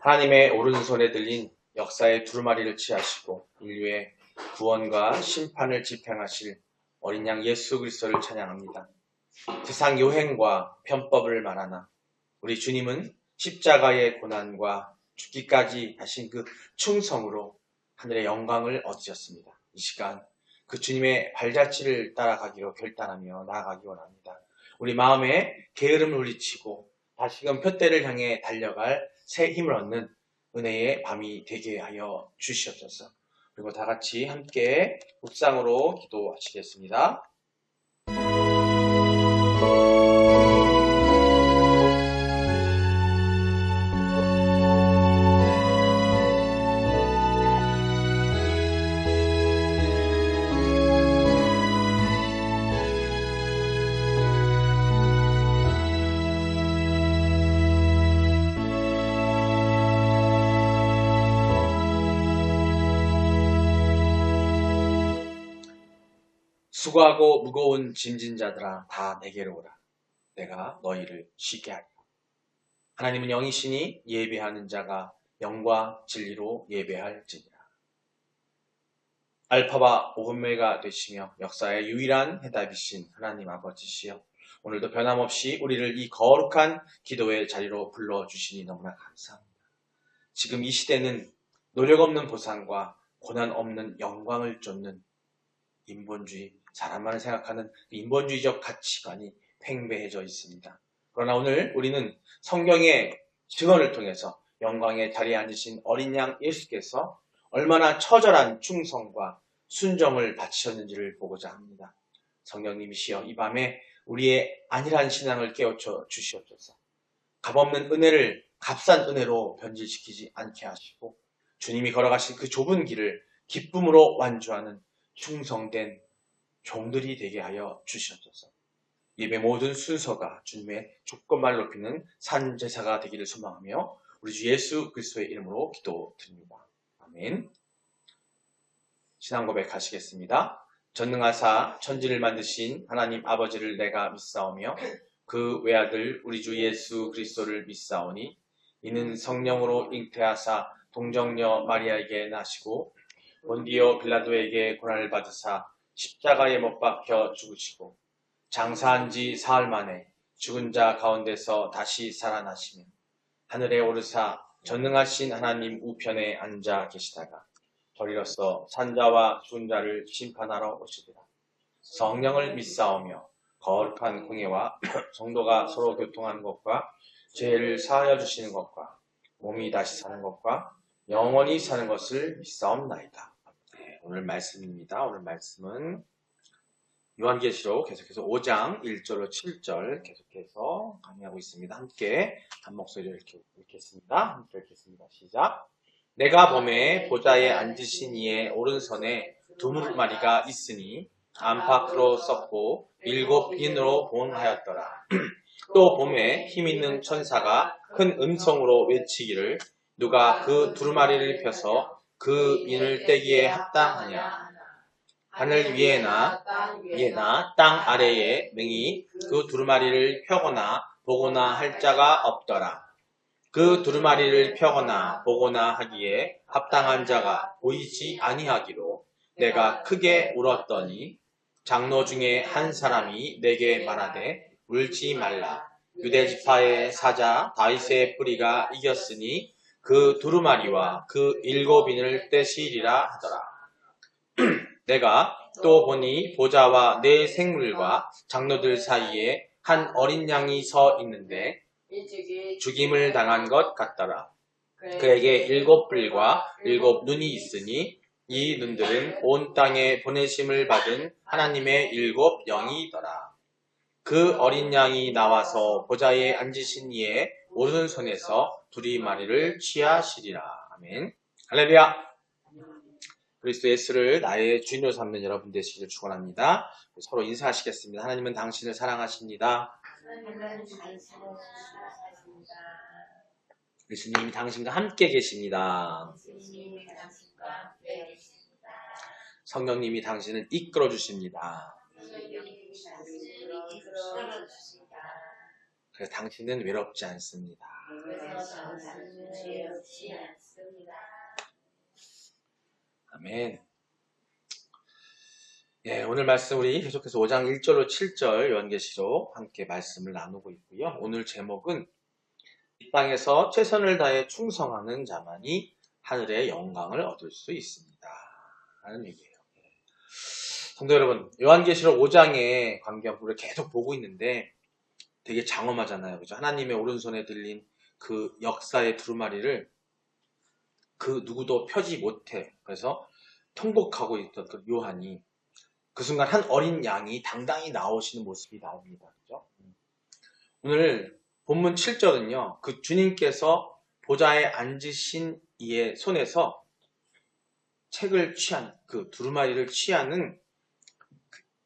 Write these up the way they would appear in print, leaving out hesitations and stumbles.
하나님의 오른손에 들린 역사의 두루마리를 취하시고 인류의 구원과 심판을 집행하실 어린 양 예수 그리스도를 찬양합니다. 세상 요행과 편법을 말하나 우리 주님은 십자가의 고난과 죽기까지 하신 그 충성으로 하늘의 영광을 얻으셨습니다. 이 시간 그 주님의 발자취를 따라가기로 결단하며 나아가기 원합니다. 우리 마음에 게으름을 물리치고 다시금 표대를 향해 달려갈 새 힘을 얻는 은혜의 밤이 되게 하여 주시옵소서. 그리고 다 같이 함께 묵상으로 기도하시겠습니다. 수고하고 무거운 짐진 자들아 다 내게로 오라. 내가 너희를 쉬게 하리라. 하나님은 영이시니 예배하는 자가 영과 진리로 예배할지니라. 알파와 오메가 되시며 역사의 유일한 해답이신 하나님 아버지시여, 오늘도 변함없이 우리를 이 거룩한 기도의 자리로 불러주시니 너무나 감사합니다. 지금 이 시대는 노력 없는 보상과 고난 없는 영광을 쫓는 인본주의, 사람만을 생각하는 인본주의적 가치관이 팽배해져 있습니다. 그러나 오늘 우리는 성경의 증언을 통해서 영광의 자리에 앉으신 어린 양 예수께서 얼마나 처절한 충성과 순정을 바치셨는지를 보고자 합니다. 성령님이시여, 이 밤에 우리의 안일한 신앙을 깨우쳐 주시옵소서. 값없는 은혜를 값싼 은혜로 변질시키지 않게 하시고 주님이 걸어가신 그 좁은 길을 기쁨으로 완주하는 충성된 종들이 되게 하여 주시옵소서. 예배 모든 순서가 주님의 조건만 높이는 산제사가 되기를 소망하며 우리 주 예수 그리스도의 이름으로 기도드립니다. 아멘. 신앙 고백하시겠습니다. 전능하사 천지를 만드신 하나님 아버지를 내가 믿사오며 그 외아들 우리 주 예수 그리스도를 믿사오니 이는 성령으로 잉태하사 동정녀 마리아에게 나시고 본디오 빌라도에게 고난을 받으사 십자가에 못 박혀 죽으시고 장사한 지 사흘 만에 죽은 자 가운데서 다시 살아나시며 하늘에 오르사 전능하신 하나님 우편에 앉아 계시다가 저리로서 산자와 죽은 자를 심판하러 오시리라. 성령을 믿사오며 거룩한 공예와 성도가 서로 교통하는 것과 죄를 사하여 주시는 것과 몸이 다시 사는 것과 영원히 사는 것을 믿사옵나이다. 오늘 말씀입니다. 오늘 말씀은 요한계시록 계속해서 5장 1절로 7절 계속해서 강의하고 있습니다. 함께 한 목소리로 읽겠습니다. 함께 읽겠습니다. 시작. 내가 보매 보좌에 앉으신 이의 오른손에 두루마리가 있으니 안팎으로 썼고 7인으로 봉하였더라. 또 보매 힘있는 천사가 큰 음성으로 외치기를 누가 그 두루마리를 펴서 그 인을 떼기에 합당하냐. 하늘 위에나 땅 아래에 능히 그 두루마리를 펴거나 보거나 할 자가 없더라. 그 두루마리를 펴거나 보거나 하기에 합당한 자가 보이지 아니하기로 내가 크게 울었더니 장로 중에 한 사람이 내게 말하되 울지 말라. 유대지파의 사자 다윗의 뿌리가 이겼으니 그 두루마리와 그 7인을 떼시리라 하더라. 내가 또 보니 보좌와 네 생물과 장로들 사이에 한 어린 양이 서 있는데 죽임을 당한 것 같더라. 그에게 7뿔과 7눈이 있으니 이 눈들은 온 땅에 보내심을 받은 하나님의 7영이더라. 그 어린 양이 나와서 보좌에 앉으신 이의 오른손에서 두루마리를 취하시리라. 아멘. 할렐루야. 그리스도 예수를 나의 주인으로 삼는 여러분 되시기를 축원합니다. 서로 인사하시겠습니다. 하나님은 당신을 사랑하십니다. 예수님이 당신과 함께 계십니다. 성령님이 당신을 이끌어 주십니다. 그래서 당신은 외롭지 않습니다. 죄 없지 않습니다. 아멘. 예, 오늘 말씀 우리 계속해서 5장 1절로 7절 요한계시록 함께 말씀을 나누고 있고요. 오늘 제목은 이 땅에서 최선을 다해 충성하는 자만이 하늘의 영광을 얻을 수 있습니다. 라는 얘기예요. 성도 여러분, 요한계시록 5장의 광경을 계속 보고 있는데 되게 장엄하잖아요. 그죠? 하나님의 오른손에 들린 그 역사의 두루마리를 그 누구도 펴지 못해. 그래서 통곡하고 있던 그 요한이 그 순간 한 어린 양이 당당히 나오시는 모습이 나옵니다. 그죠? 오늘 본문 7절은요. 그 주님께서 보좌에 앉으신 이의 손에서 책을 취한 그 두루마리를 취하는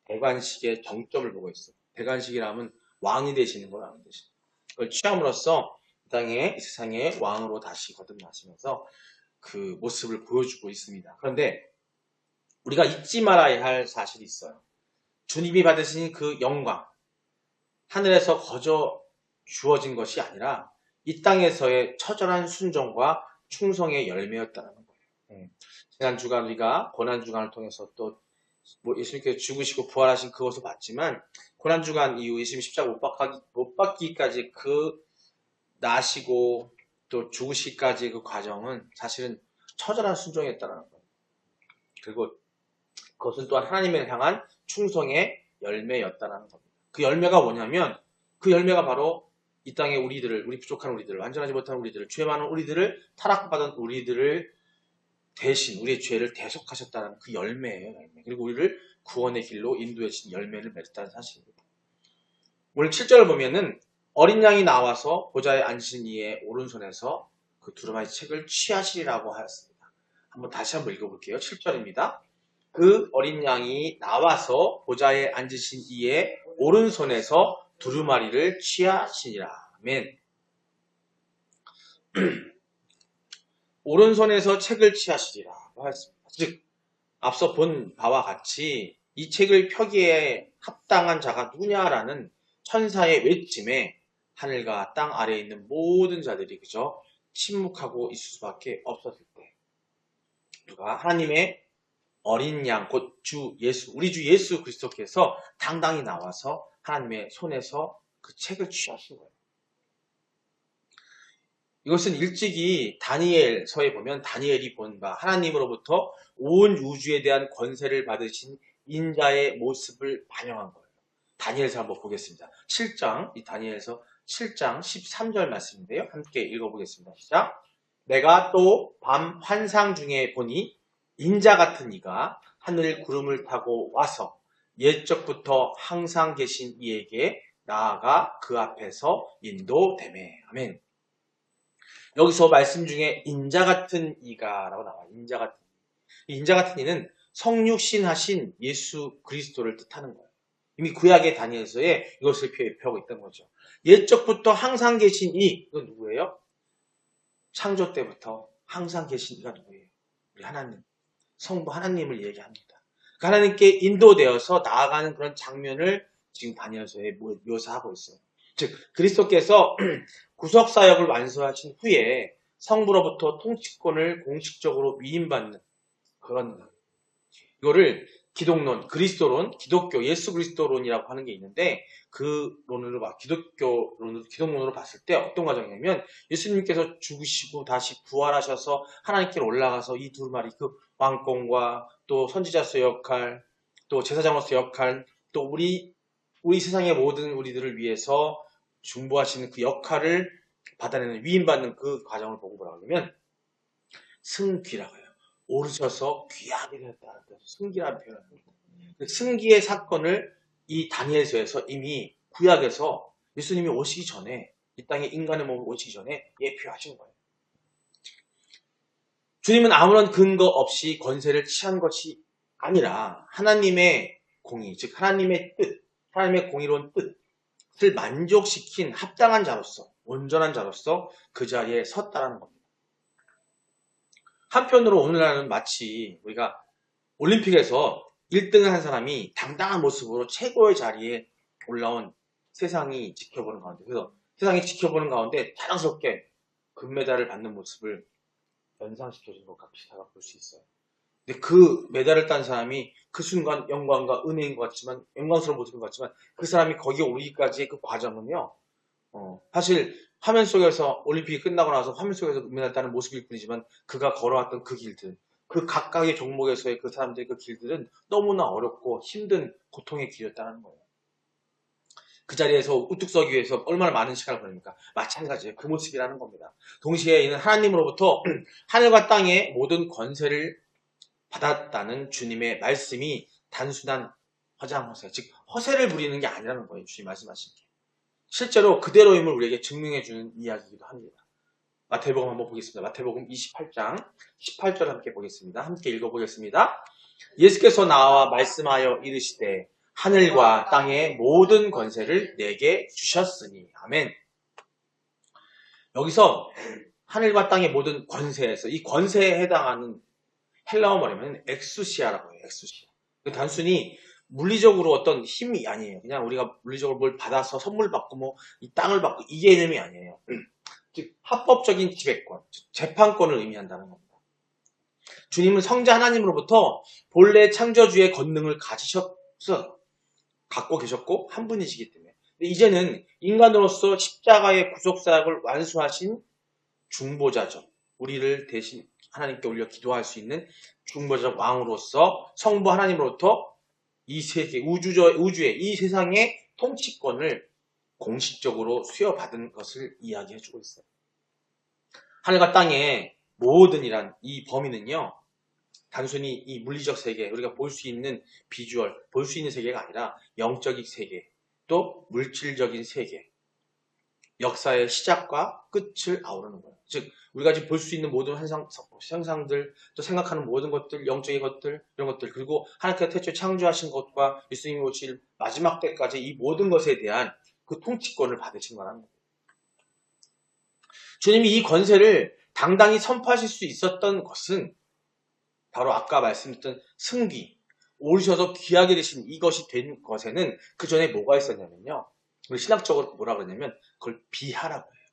대관식의 정점을 보고 있어요. 대관식이라면 왕이 되시는 걸 왕이 되시는 거예요. 그걸 취함으로써 이 세상의 왕으로 다시 거듭나시면서 그 모습을 보여주고 있습니다. 그런데 우리가 잊지 말아야 할 사실이 있어요. 주님이 받으신 그 영광, 하늘에서 거저 주어진 것이 아니라 이 땅에서의 처절한 순종과 충성의 열매였다는 거예요. 지난 주간 우리가 고난주간을 통해서 또 예수님께서 죽으시고 부활하신 그것을 봤지만 고난주간 이후 예수님 십자가 못 박기까지 그 나시고 또 죽으시기까지 그 과정은 사실은 처절한 순종이었다는 거예요. 그리고 그것은 또한 하나님을 향한 충성의 열매였다는 겁니다. 그 열매가 뭐냐면 그 열매가 바로 이 땅의 우리들을, 우리 부족한 우리들을, 완전하지 못한 우리들을, 죄 많은 우리들을, 타락받은 우리들을 대신 우리의 죄를 대속하셨다는 그 열매예요. 열매. 그리고 우리를 구원의 길로 인도해 주신 열매를 맺었다는 사실입니다. 오늘 7절을 보면은 어린 양이 나와서 보좌에 앉으신 이의 오른손에서 그 두루마리 책을 취하시리라고 하였습니다. 다시 한번 읽어볼게요. 7절입니다. 그 어린 양이 나와서 보좌에 앉으신 이의 오른손에서 두루마리를 취하시니라. 아멘. 오른손에서 책을 취하시리라고 하였습니다. 즉 앞서 본 바와 같이 이 책을 펴기에 합당한 자가 누구냐라는 천사의 외침에 하늘과 땅 아래에 있는 모든 자들이 그저 침묵하고 있을 수밖에 없었을 때 누가 하나님의 어린 양, 곧 주 예수, 우리 주 예수 그리스도께서 당당히 나와서 하나님의 손에서 그 책을 취하신 거예요. 이것은 일찍이 다니엘서에 보면 다니엘이 본 바 하나님으로부터 온 우주에 대한 권세를 받으신 인자의 모습을 반영한 거예요. 다니엘서 한번 보겠습니다. 7장, 이 다니엘서 7장 13절 말씀인데요. 함께 읽어보겠습니다. 시작. 내가 또 밤 환상 중에 보니 인자 같은 이가 하늘 구름을 타고 와서 옛적부터 항상 계신 이에게 나아가 그 앞에서 인도되매. 아멘. 여기서 말씀 중에 인자 같은 이가 라고 나와요. 인자 같은 이. 인자 같은 이는 성육신하신 예수 그리스도를 뜻하는 거예요. 이미 구약의 다니엘서에 이것을 표현하고 있던 거죠. 옛적부터 항상 계신 이, 이건 누구예요? 창조 때부터 항상 계신 이가 누구예요? 우리 하나님. 성부 하나님을 얘기합니다. 그 하나님께 인도되어서 나아가는 그런 장면을 지금 다니엘서에 묘사하고 있어요. 즉 그리스도께서 구속사역을 완수하신 후에 성부로부터 통치권을 공식적으로 위임받는 그런 이거를 기독론, 그리스도론, 기독교, 예수 그리스도론이라고 하는 게 있는데 그 기독론으로 봤을 때 어떤 과정이냐면 예수님께서 죽으시고 다시 부활하셔서 하나님께로 올라가서 이 두루마리 그 왕권과 또 선지자로서 역할, 또 제사장으로서 역할, 또 우리 세상의 모든 우리들을 위해서 중보하시는 그 역할을 받아내는 위임받는 그 과정을 보고 뭐라고 하냐면 승귀라고 해요. 오르셔서 귀하게 되었다는 뜻, 승기라는 표현을 합니다. 승기의 사건을 이 다니엘서에서 이미 구약에서 예수님이 오시기 전에 이 땅에 인간의 몸으로 오시기 전에 예표하신 거예요. 주님은 아무런 근거 없이 권세를 취한 것이 아니라 하나님의 공의, 즉 하나님의 뜻, 하나님의 공의로운 뜻을 만족시킨 합당한 자로서, 온전한 자로서 그 자리에 섰다라는 겁니다. 한편으로 오늘날은 마치 우리가 올림픽에서 1등을 한 사람이 당당한 모습으로 최고의 자리에 올라온 세상이 지켜보는 가운데, 그래서 세상이 지켜보는 가운데 자랑스럽게 금메달을 받는 모습을 연상시켜준 것과 비슷하다고 볼 수 있어요. 근데 그 메달을 딴 사람이 그 순간 영광과 은혜인 것 같지만, 영광스러운 모습인 것 같지만, 그 사람이 거기에 오르기까지의 그 과정은요, 사실 화면 속에서 올림픽이 끝나고 나서 화면 속에서 금메달 따는 모습일 뿐이지만, 그가 걸어왔던 그 길들, 그 각각의 종목에서의 그 사람들의 그 길들은 너무나 어렵고 힘든 고통의 길이었다는 거예요. 그 자리에서 우뚝 서기 위해서 얼마나 많은 시간을 보냅니까? 마찬가지예요. 그 모습이라는 겁니다. 동시에 이는 하나님으로부터 하늘과 땅의 모든 권세를 받았다는 주님의 말씀이 단순한 허장허세, 즉 허세를 부리는 게 아니라는 거예요. 주님 말씀하신 게. 실제로 그대로임을 우리에게 증명해주는 이야기이기도 합니다. 마태복음 한번 보겠습니다. 마태복음 28장 18절 함께 보겠습니다. 함께 읽어보겠습니다. 예수께서 나와 말씀하여 이르시되 하늘과 땅의 모든 권세를 내게 주셨으니. 아멘. 여기서 하늘과 땅의 모든 권세에서 이 권세에 해당하는 헬라어 말이면 엑수시아라고 해요. 엑수시아. 단순히 물리적으로 어떤 힘이 아니에요. 그냥 우리가 물리적으로 뭘 받아서 선물 받고 뭐 이 땅을 받고 이 개념이 아니에요. 즉 합법적인 지배권, 재판권을 의미한다는 겁니다. 주님은 성자 하나님으로부터 본래 창조주의 권능을 갖고 계셨고 한 분이시기 때문에, 근데 이제는 인간으로서 십자가의 구속사역을 완수하신 중보자죠. 우리를 대신 하나님께 올려 기도할 수 있는 중보자 왕으로서 성부 하나님으로부터 이 세계, 우주의 이 세상의 통치권을 공식적으로 수여받은 것을 이야기해주고 있어요. 하늘과 땅의 모든이란 이 범위는요, 단순히 이 물리적 세계, 우리가 볼 수 있는 비주얼, 볼 수 있는 세계가 아니라 영적인 세계, 또 물질적인 세계, 역사의 시작과 끝을 아우르는 거예요. 즉 우리가 지금 볼 수 있는 모든 현상들, 또 생각하는 모든 것들, 영적인 것들, 이런 것들, 그리고 하나님께서 태초에 창조하신 것과 예수님이 오실 마지막 때까지 이 모든 것에 대한 그 통치권을 받으신 거라는 거예요. 주님이 이 권세를 당당히 선포하실 수 있었던 것은 바로 아까 말씀드렸던 승귀, 오르셔서 귀하게 되신 이것이 된 것에는 그 전에 뭐가 있었냐면요, 우리 신학적으로 뭐라 그러냐면 그걸 비하라고 해요.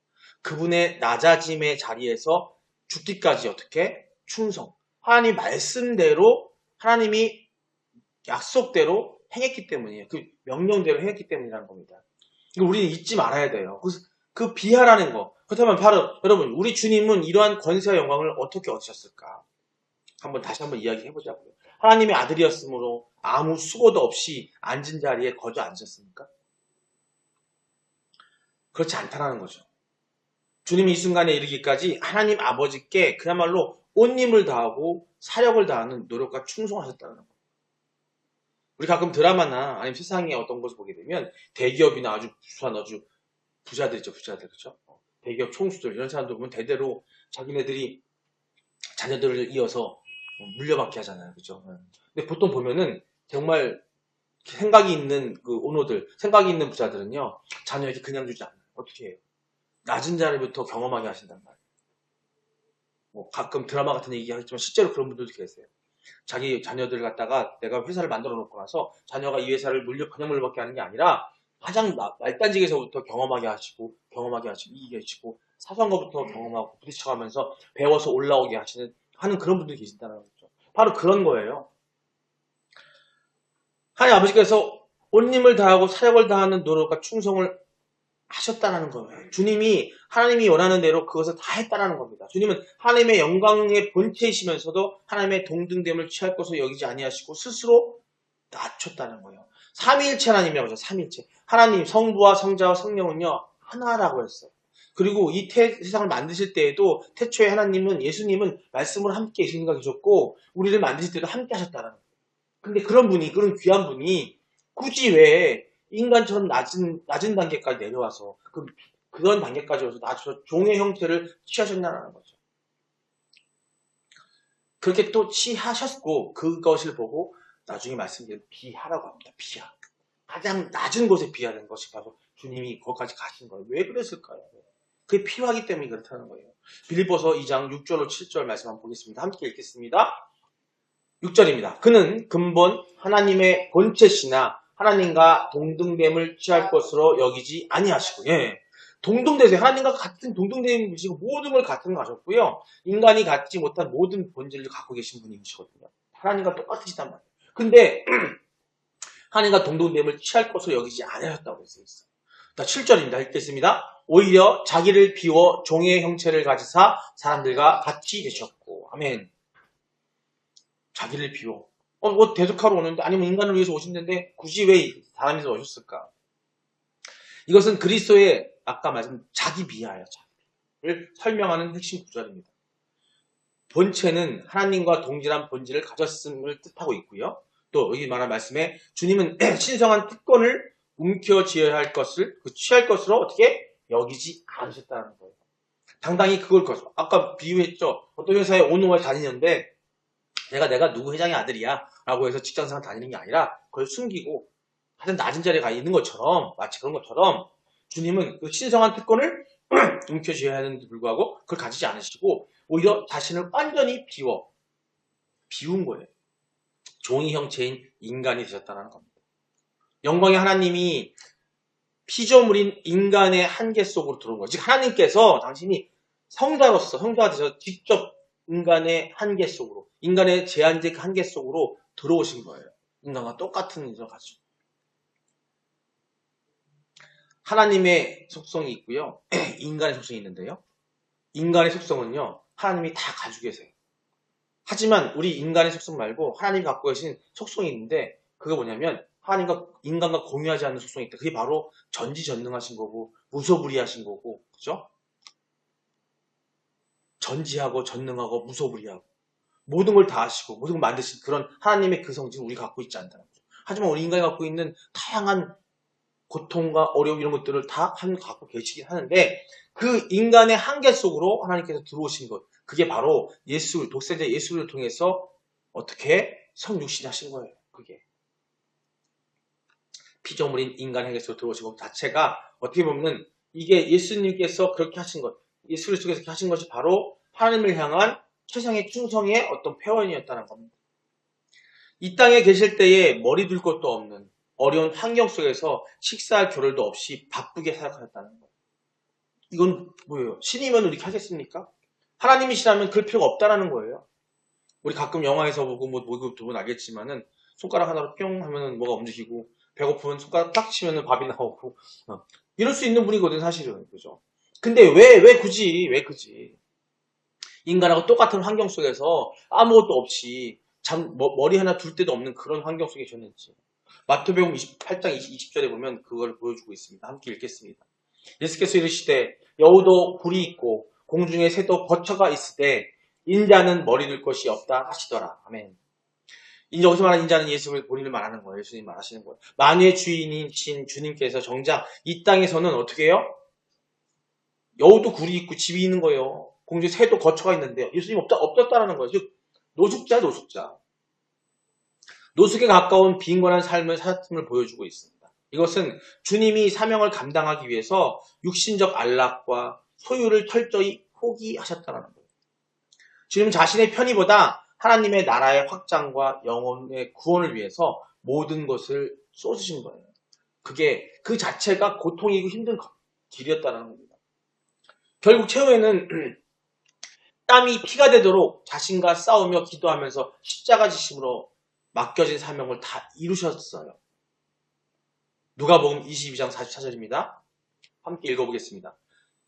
그분의 낮아짐의 자리에서 죽기까지 어떻게? 충성. 하나님 말씀대로, 하나님이 약속대로 행했기 때문이에요. 그 명령대로 행했기 때문이라는 겁니다. 이거 우리는 잊지 말아야 돼요. 그 비하라는 거. 그렇다면 바로 여러분, 우리 주님은 이러한 권세와 영광을 어떻게 얻으셨을까? 다시 한번 이야기해보자고요. 하나님의 아들이었으므로 아무 수고도 없이 앉은 자리에 거저 앉으셨습니까? 그렇지 않다는 거죠. 주님이 이 순간에 이르기까지 하나님 아버지께 그야말로 온 힘을 다하고 사력을 다하는 노력과 충성하셨다는 거예요. 우리 가끔 드라마나 아니면 세상에 어떤 것을 보게 되면 대기업이나 아주 부자들 있죠, 부자들, 그렇죠? 대기업 총수들, 이런 사람들 보면 대대로 자기네들이 자녀들을 이어서 물려받게 하잖아요, 그렇죠? 근데 보통 보면은 정말 생각이 있는 그 오너들, 생각이 있는 부자들은요, 자녀에게 그냥 주지 않아요. 어떻게 해요? 낮은 자리부터 경험하게 하신단 말이에요. 뭐 가끔 드라마 같은 얘기 하겠지만 실제로 그런 분들도 계세요. 자기 자녀들 갖다가 내가 회사를 만들어 놓고 나서 자녀가 이 회사를 그냥 물려받게 하는 게 아니라 가장 말단직에서부터 경험하게 하시고 이기게 하시고 사소한 것부터 경험하고 부딪혀가면서 배워서 올라오게 하는 그런 분들이 계신다는 거죠. 바로 그런 거예요. 하나님 아버지께서 온 힘을 다하고 사력을 다하는 노력과 충성을 하셨다는 거예요. 주님이 하나님이 원하는 대로 그것을 다 했다는 겁니다. 주님은 하나님의 영광의 본체이시면서도 하나님의 동등됨을 취할 것으로 여기지 아니하시고 스스로 낮췄다는 거예요. 삼위일체 하나님이라고 하죠. 삼위일체. 하나님, 성부와 성자와 성령은요, 하나라고 했어요. 그리고 이 세상을 만드실 때에도 태초에 하나님은, 예수님은 말씀으로 함께 예수님과 계셨고 우리를 만드실 때도 함께 하셨다는 거예요. 근데 그런 귀한 분이 굳이 왜 인간처럼 낮은 단계까지 내려와서 그런 단계까지 와서 종의 형태를 취하셨냐는 거죠. 그렇게 또 취하셨고 그것을 보고 나중에 말씀드린 비하라고 합니다. 비하. 가장 낮은 곳에 비하는 것이 바로 주님이 거기까지 가신 거예요. 왜 그랬을까요? 그게 필요하기 때문에 그렇다는 거예요. 빌립보서 2장 6절로 7절 말씀 한번 보겠습니다. 함께 읽겠습니다. 6절입니다. 그는 근본 하나님의 본체시나 하나님과 동등됨을 취할 것으로 여기지 아니하시고, 동등되세요. 하나님과 같은 동등되시고 모든 걸 같은 거 가졌고요. 인간이 갖지 못한 모든 본질을 갖고 계신 분이시거든요. 하나님과 똑같으시단 말이에요. 근데 하나님과 동등됨을 취할 것으로 여기지 않으셨다고 되어 있어요. 7절입니다. 읽겠습니다. 오히려 자기를 비워 종의 형체를 가지사 사람들과 같이 되셨고. 아멘. 자기를 비워. 뭐 대속하러 오는데 아니면 인간을 위해서 오신다는데 굳이 왜 사람에서 오셨을까? 이것은 그리스도의 아까 말씀 자기 비하예요. 자기를 설명하는 핵심 구절입니다. 본체는 하나님과 동질한 본질을 가졌음을 뜻하고 있고요. 또 여기 말한 말씀에 주님은 신성한 특권을 움켜쥐어야 할 것을 취할 것으로 어떻게 여기지 않으셨다는 거예요. 당당히 그걸 아까 비유했죠. 어떤 회사에 5년을 다니는데 내가 누구 회장의 아들이야 라고 해서 직장생활 다니는 게 아니라 그걸 숨기고 하여튼 낮은 자리에 가 있는 것처럼 마치 그런 것처럼 주님은 그 신성한 특권을 움켜쥐어야 하는데 불구하고 그걸 가지지 않으시고 오히려 자신을 완전히 비운 거예요. 종이 형체인 인간이 되셨다는 겁니다. 영광의 하나님이 피조물인 인간의 한계 속으로 들어온 거예요. 즉 하나님께서 당신이 성자가 되셔서 직접 인간의 한계 속으로 인간의 제한적 한계 속으로 들어오신 거예요. 인간과 똑같은 인성을 가지고 하나님의 속성이 있고요. 인간의 속성이 있는데요. 인간의 속성은요. 하나님이 다 가지고 계세요. 하지만 우리 인간의 속성 말고 하나님이 갖고 계신 속성이 있는데 그게 뭐냐면 하나님과 인간과 공유하지 않는 속성이 있다. 그게 바로 전지전능하신 거고 무소불위하신 거고 그죠? 전지하고 전능하고 무소불위하고 모든 걸 다 하시고 모든 걸 만드신 그런 하나님의 그 성질을 우리가 갖고 있지 않다는 거죠. 하지만 우리 인간이 갖고 있는 다양한 고통과 어려움 이런 것들을 다 하나님 갖고 계시긴 하는데 그 인간의 한계 속으로 하나님께서 들어오신 것 그게 바로 독생자 예수를 통해서 어떻게 성육신 하신 거예요. 그게 피조물인 인간 한계 속으로 들어오신 것 자체가 어떻게 보면 이게 예수님께서 그렇게 하신 것 예수를 통해서 하신 것이 바로 하나님을 향한 최상의 충성의 어떤 표현이었다는 겁니다. 이 땅에 계실 때에 머리 둘 것도 없는 어려운 환경 속에서 식사할 겨를도 없이 바쁘게 살아가셨다는 거예요. 이건 뭐예요? 신이면 이렇게 하겠습니까? 하나님이시라면 그럴 필요가 없다라는 거예요. 우리 가끔 영화에서 보고 뭐 두 분 알겠지만은 손가락 하나로 뿅 하면은 뭐가 움직이고 배고프면 손가락 딱 치면은 밥이 나오고 이럴 수 있는 분이거든 사실은 그죠? 근데 왜 굳이 인간하고 똑같은 환경 속에서 아무것도 없이 머리 하나 둘 데도 없는 그런 환경 속에 계셨는지 마태복음 28장 20절에 보면 그걸 보여주고 있습니다. 함께 읽겠습니다. 예수께서 이르시되 여우도 굴이 있고 공중에 새도 거처가 있으되 인자는 머리 둘 것이 없다 하시더라. 아멘. 여기서 말하는 인자는 예수를 본인을 말하는 거예요. 예수님 말하시는 거예요. 만유의 주인이신 주님께서 정작 이 땅에서는 어떻게 해요? 여우도 굴이 있고 집이 있는 거예요. 공중에 새도 거처가 있는데요. 예수님 없었다라는 거예요. 즉 노숙자. 노숙에 가까운 빈곤한 삶을 사셨음을 보여주고 있습니다. 이것은 주님이 사명을 감당하기 위해서 육신적 안락과 소유를 철저히 포기하셨다는 거예요. 주님 자신의 편의보다 하나님의 나라의 확장과 영혼의 구원을 위해서 모든 것을 쏟으신 거예요. 그 자체가 고통이고 힘든 길이었다는 겁니다. 결국 최후에는 땀이 피가 되도록 자신과 싸우며 기도하면서 십자가 지심으로 맡겨진 사명을 다 이루셨어요. 누가복음 22장 44절입니다. 함께 읽어보겠습니다.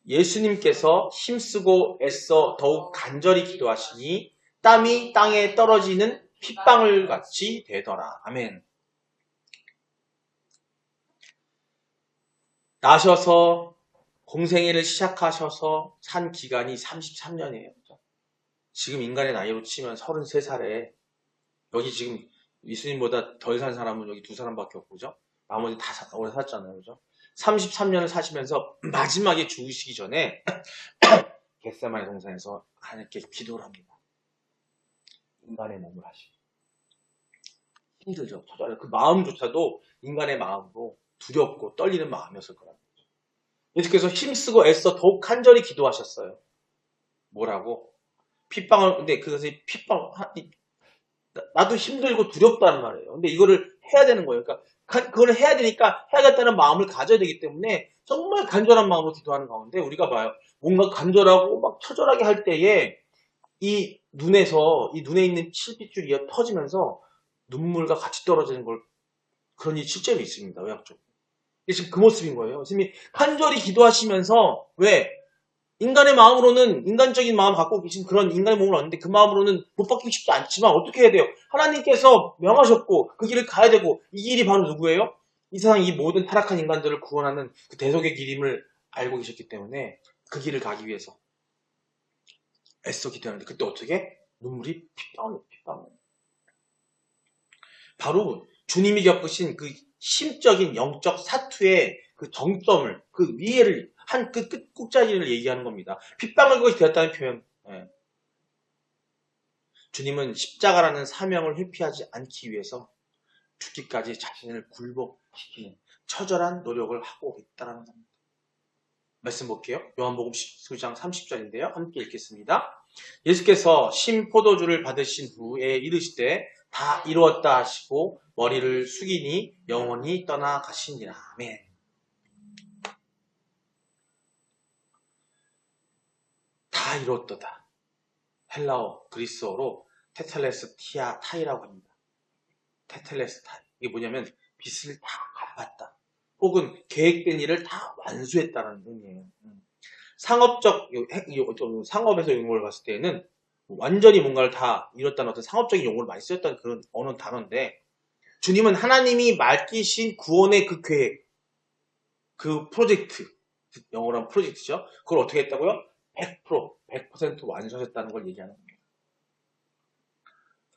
예수님께서 힘쓰고 애써 더욱 간절히 기도하시니 땀이 땅에 떨어지는 핏방울 같이 되더라. 아멘. 나셔서 공생애를 시작하셔서 산 기간이 33년이에요. 지금 인간의 나이로 치면 33살에 여기 지금 예수님보다 덜 산 사람은 여기 두 사람밖에 없고 그죠? 나머지 다 오래 살았잖아요. 그죠? 33년을 사시면서 마지막에 죽으시기 전에 겟세마네 동산에서 하나님께 기도를 합니다. 인간의 몸을 하시고 힘들죠. 그 마음조차도 인간의 마음으로 두렵고 떨리는 마음이었을 거라는 거죠. 예수께서 힘쓰고 애써 더욱 간절히 기도하셨어요. 뭐라고? 핏방울 근데 그것이 나도 힘들고 두렵다는 말이에요. 근데 이거를 해야 되는 거예요. 그러니까 그걸 해야 되니까 해야겠다는 마음을 가져야 되기 때문에 정말 간절한 마음으로 기도하는 가운데 우리가 봐요. 뭔가 간절하고 막 처절하게 할 때에 이 눈에 있는 칠핏줄이 터지면서 눈물과 같이 떨어지는 걸 그런 일이 실제로 있습니다. 의학적으로. 지금 그 모습인 거예요. 스님이 간절히 기도하시면서 왜? 인간의 마음으로는 인간적인 마음 갖고 계신 그런 인간의 몸을 얻는데 그 마음으로는 못 받기 쉽지 않지만 어떻게 해야 돼요? 하나님께서 명하셨고 그 길을 가야 되고 이 길이 바로 누구예요? 이 세상 이 모든 타락한 인간들을 구원하는 그 대속의 길임을 알고 계셨기 때문에 그 길을 가기 위해서 애써 기도하는데 그때 어떻게? 눈물이 핏방울. 바로 주님이 겪으신 그 심적인 영적 사투의 그 정점을 그 위에를 한 그 끝자리를 얘기하는 겁니다. 핏방울 것이 되었다는 표현. 예. 주님은 십자가라는 사명을 회피하지 않기 위해서 죽기까지 자신을 굴복시키는 처절한 노력을 하고 있다는 겁니다. 말씀 볼게요. 요한복음 19장 30절인데요. 함께 읽겠습니다. 예수께서 신포도주를 받으신 후에 이르시되 다 이루었다 하시고 머리를 숙이니 영원히 떠나가시니라. 아멘. 다 이루었다. 헬라어 그리스어로 테텔레스 타이라고 합니다. 테텔레스 타이. 이게 뭐냐면 빚을 다 갚았다. 혹은 계획된 일을 다 완수했다는 의미예요. 상업에서 용어를 봤을 때는 완전히 뭔가를 다 이뤘다는 어떤 상업적인 용어를 많이 쓰였다는 그런 어느 단어인데 주님은 하나님이 맡기신 구원의 그 계획, 그 프로젝트, 영어로 하면 프로젝트죠. 그걸 어떻게 했다고요? 100% 완수하셨다는 걸 얘기하는 겁니다.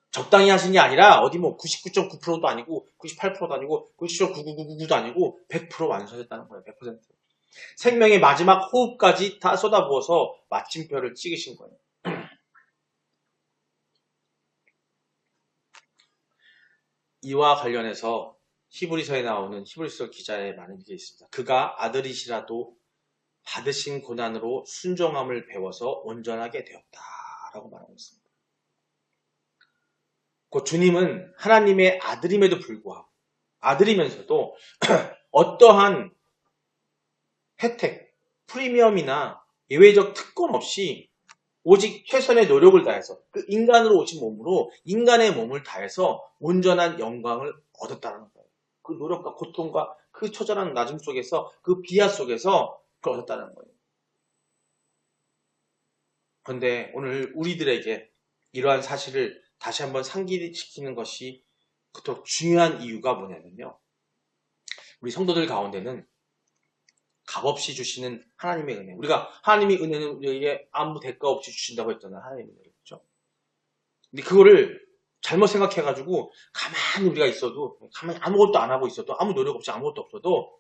적당히 하신 게 아니라 어디 뭐 99.9%도 아니고 98%도 아니고 99.9999도 아니고 100% 완수하셨다는 거예요. 100%. 생명의 마지막 호흡까지 다 쏟아부어서 마침표를 찍으신 거예요. 이와 관련해서 히브리서에 나오는 히브리서 기자의 많은 게 있습니다. 그가 아들이시라도 받으신 고난으로 순종함을 배워서 온전하게 되었다라고 말하고 있습니다. 그 주님은 하나님의 아들임에도 불구하고 아들이면서도 어떠한 혜택, 프리미엄이나 예외적 특권 없이 오직 최선의 노력을 다해서 그 인간으로 오신 몸으로 인간의 몸을 다해서 온전한 영광을 얻었다는 거예요. 그 노력과 고통과 그 처절한 나중 속에서 그 비하 속에서 그걸 얻었다는 거예요. 그런데 오늘 우리들에게 이러한 사실을 다시 한번 상기시키는 것이 그토록 중요한 이유가 뭐냐면요. 우리 성도들 가운데는 값없이 주시는 하나님의 은혜. 우리가 하나님의 은혜는 우리에게 아무 대가 없이 주신다고 했잖아요. 하나님의 은혜. 그렇죠? 근데 그거를 잘못 생각해가지고 가만히 우리가 있어도 가만히 아무것도 안 하고 있어도 아무 노력 없이 아무것도 없어도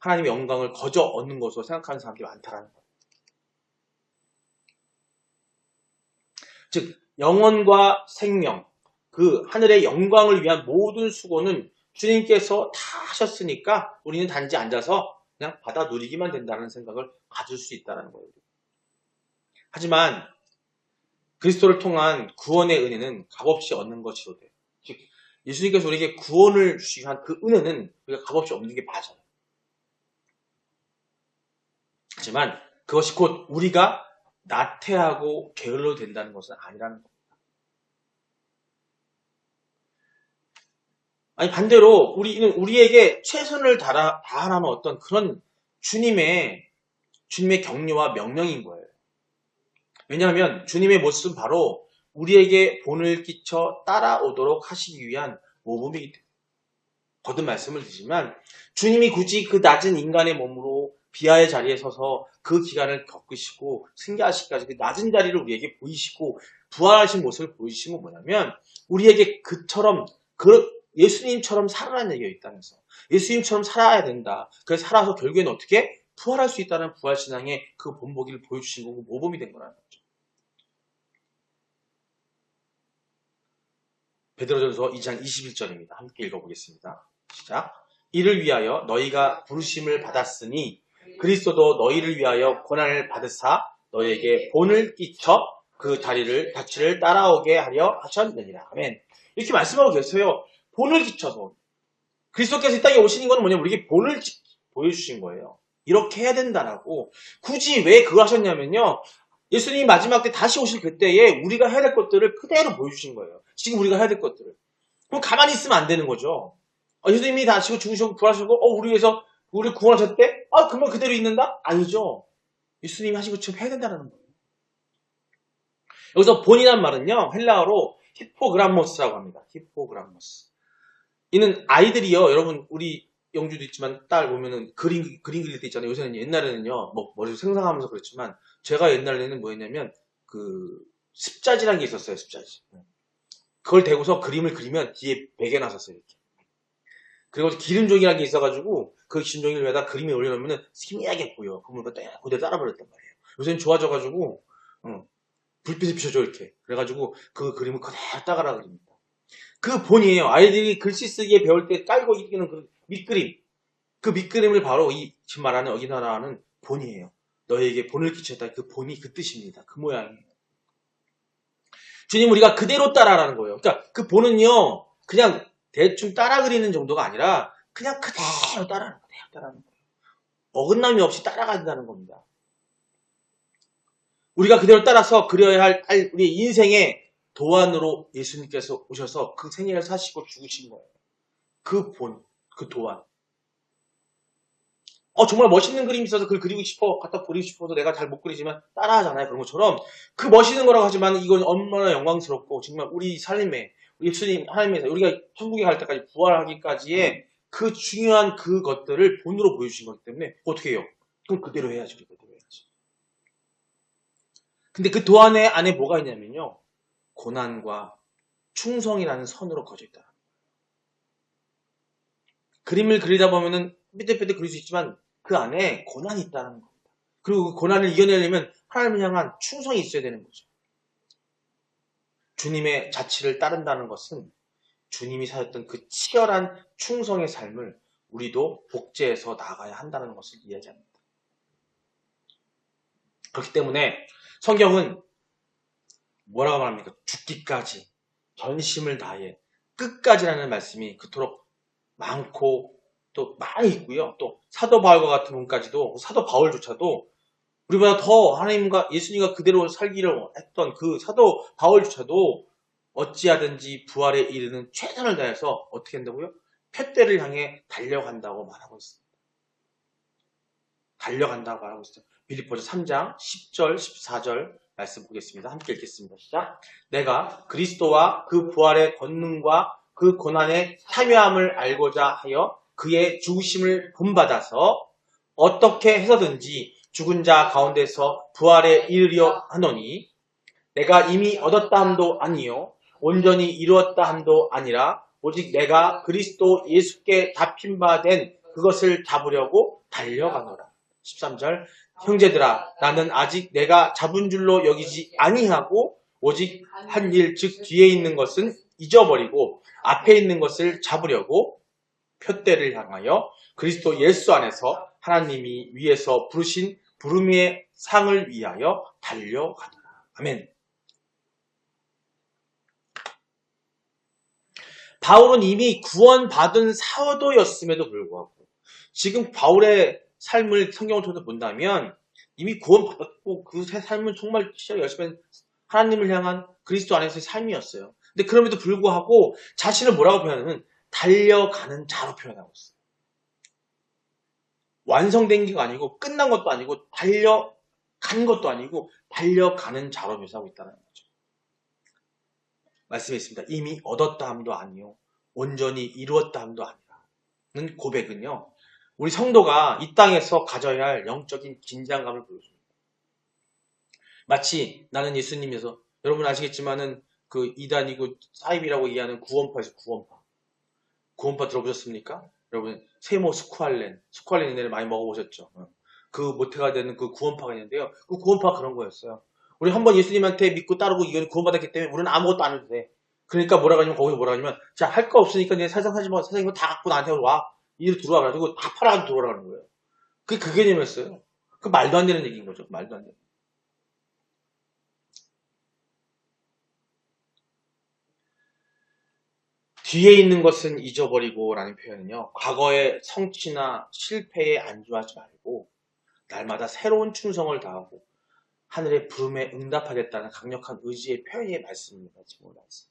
하나님의 영광을 거저 얻는 것으로 생각하는 사람들이 많다라는 거예요. 즉 영혼과 생명, 그 하늘의 영광을 위한 모든 수고는 주님께서 다 하셨으니까 우리는 단지 앉아서 그냥 받아 누리기만 된다는 생각을 가질 수 있다는 거예요. 하지만 그리스도를 통한 구원의 은혜는 값없이 얻는 것이로돼. 즉 예수님께서 우리에게 구원을 주시기 위한 그 은혜는 우리가 값없이 얻는 게 맞아요. 하지만 그것이 곧 우리가 나태하고 게을러 된다는 것은 아니라는 겁니다. 아니 반대로 우리는 우리에게 최선을 다하라는 어떤 그런 주님의 격려와 명령인 거예요. 왜냐하면 주님의 모습은 바로 우리에게 본을 끼쳐 따라오도록 하시기 위한 모범이기 때문에. 거듭 말씀을 드리지만 주님이 굳이 그 낮은 인간의 몸으로 비하의 자리에 서서 그 기간을 겪으시고 승계하시기까지 그 낮은 자리를 우리에게 보이시고 부활하신 모습을 보이신 건 뭐냐면 우리에게 그처럼 예수님처럼 살아라는 얘기가 있다면서 예수님처럼 살아야 된다. 그래서 살아서 결국에는 어떻게 부활할 수 있다는 부활신앙의 그 본보기를 보여주신 거고 모범이 된 거라는 거죠. 베드로전서 2장 21절입니다. 함께 읽어보겠습니다. 시작. 이를 위하여 너희가 부르심을 받았으니 그리스도도 너희를 위하여 고난을 받으사 너희에게 본을 끼쳐 그 다치를 따라오게 하려 하셨느니라. 아멘. 이렇게 말씀하고 계세요. 본을 끼쳐서. 그리스도께서 이 땅에 오신 건 뭐냐면 우리에게 본을 보여주신 거예요. 이렇게 해야 된다라고. 굳이 왜 그거 하셨냐면요. 예수님이 마지막 때 다시 오실 그때에 우리가 해야 될 것들을 그대로 보여주신 거예요. 지금 우리가 해야 될 것들을. 그럼 가만히 있으면 안 되는 거죠. 예수님이 다시고 죽으시고 부활하시고 우리 위해서 우리 구원하셨대? 그러면 그대로 있는다? 아니죠. 예수님이 하시고 지금 해야 된다는 거예요. 여기서 본이란 말은요. 헬라어로 히포그람모스라고 합니다. 히포그람모스. 이는 아이들이요. 여러분 우리 영주도 있지만 딸 보면은 그림 그릴 때 있잖아요. 요새는 옛날에는요. 머리를 생각하면서 그렇지만 제가 옛날에는 뭐였냐면 그 습자지라는 게 있었어요. 습자지. 그걸 대고서 그림을 그리면 뒤에 베개 놨었어요. 이렇게. 그리고 기름종이라는 게 있어가지고 그 기름종이를 위에다 그림에 올려놓으면 희미하게 보여. 그러면 그대로 따라버렸단 말이에요. 요새는 좋아져가지고 불빛이 비춰져 이렇게. 그래가지고 그 그림을 그대로 따라가 그립니다. 그 본이에요. 아이들이 글씨 쓰기에 배울 때 깔고 있는 그 밑그림. 그 밑그림을 바로 지금 말하는 여기 나라는 본이에요. 너에게 본을 끼쳤다. 그 본이 그 뜻입니다. 그 모양이에요. 주님 우리가 그대로 따라라는 거예요. 그러니까 그 본은요. 그냥 대충 따라 그리는 정도가 아니라 그냥 그대로 따라하는 거예요. 어긋남이 없이 따라간다는 겁니다. 우리가 그대로 따라서 그려야 할 우리 인생의 도안으로 예수님께서 오셔서 그 생애를 사시고 죽으신 거예요. 그 본, 그 도안. 정말 멋있는 그림이 있어서 그걸 그리고 싶어, 갖다 그리고 싶어서 내가 잘 못 그리지만 따라하잖아요. 그런 것처럼 그 멋있는 거라고 하지만 이건 얼마나 영광스럽고 정말 우리 삶에 예수님 하나님에서 우리가 천국에 갈 때까지 부활하기까지의 그 중요한 그것들을 본으로 보여주신 거기 때문에 어떻게 해요? 그럼 그대로 해야지. 그대로 해야지. 근데 그 도안 안에 뭐가 있냐면요. 고난과 충성이라는 선으로 거져 있다. 그림을 그리다 보면은 삐뚤삐뚤 그릴 수 있지만 그 안에 고난이 있다는 겁니다. 그리고 그 고난을 이겨내려면 하나님을 향한 충성이 있어야 되는 거죠. 주님의 자치를 따른다는 것은 주님이 사셨던 그 치열한 충성의 삶을 우리도 복제해서 나아가야 한다는 것을 이야기합니다. 그렇기 때문에 성경은 뭐라고 말합니까? 죽기까지 전심을 다해 끝까지라는 말씀이 그토록 많고 또 많이 있고요. 또 사도 바울과 같은 분까지도 사도 바울조차도 우리보다 더 하나님과 예수님과 그대로 살기를 했던 그 사도 바울조차도 어찌하든지 부활에 이르는 최선을 다해서 어떻게 한다고요? 푯대를 향해 달려간다고 말하고 있습니다. 달려간다고 말하고 있어요. 빌립보서 3장 10절 14절 말씀 보겠습니다. 함께 읽겠습니다. 시작. 내가 그리스도와 그 부활의 권능과 그 고난의 참여함을 알고자 하여 그의 죽으심을 본받아서 어떻게 해서든지 죽은 자 가운데서 부활에 이르려 하노니 내가 이미 얻었다 함도 아니요 온전히 이루었다 함도 아니라 오직 내가 그리스도 예수께 잡힌 바 된 그것을 잡으려고 달려가노라. 13절 형제들아 나는 아직 내가 잡은 줄로 여기지 아니하고 오직 한 일 즉 뒤에 있는 것은 잊어버리고 앞에 있는 것을 잡으려고 푯대를 향하여 그리스도 예수 안에서 하나님이 위에서 부르신 부름의 상을 위하여 달려가노라. 아멘. 바울은 이미 구원받은 사도였음에도 불구하고 지금 바울의 삶을 성경을 통해서 본다면 이미 구원받았고 그 삶은 정말 열심히 하나님을 향한 그리스도 안에서의 삶이었어요. 근데 그럼에도 불구하고 자신을 뭐라고 표현하냐면 달려가는 자로 표현하고 있어요. 완성된 게 아니고 끝난 것도 아니고 달려간 것도 아니고 달려가는 자로 묘사하고 있다는 거죠. 말씀에 있습니다. 이미 얻었다 함도 아니요 온전히 이루었다 함도 아니라는 고백은요. 우리 성도가 이 땅에서 가져야 할 영적인 긴장감을 보여줍니다. 마치 나는 예수님에서 여러분 아시겠지만은 그 이단이고 사입이라고 얘기하는 구원파에서 구원파 들어보셨습니까? 여러분 세모 스쿠알렌 옛날에 많이 먹어보셨죠? 그 모태가 되는 그 구원파가 있는데요. 그 구원파가 그런 거였어요. 우리 한번 예수님한테 믿고 따르고 이건 구원받았기 때문에 우리는 아무것도 안 해도 돼. 그러니까 뭐라고 하냐면 거기서 뭐라고 하냐면 자 할 거 없으니까 내 사상 하지 마. 사상 이거 다 갖고 나한테 와. 이리 들어와 가지고 다 팔아가지고 들어오라는 거예요. 그게 그 개념이었어요. 그 말도 안 되는 얘기인 거죠. 말도 안 되는. 뒤에 있는 것은 잊어버리고 라는 표현은요, 과거의 성취나 실패에 안주하지 말고 날마다 새로운 충성을 다하고 하늘의 부름에 응답하겠다는 강력한 의지의 표현의 말씀입니다. 지금 말씀.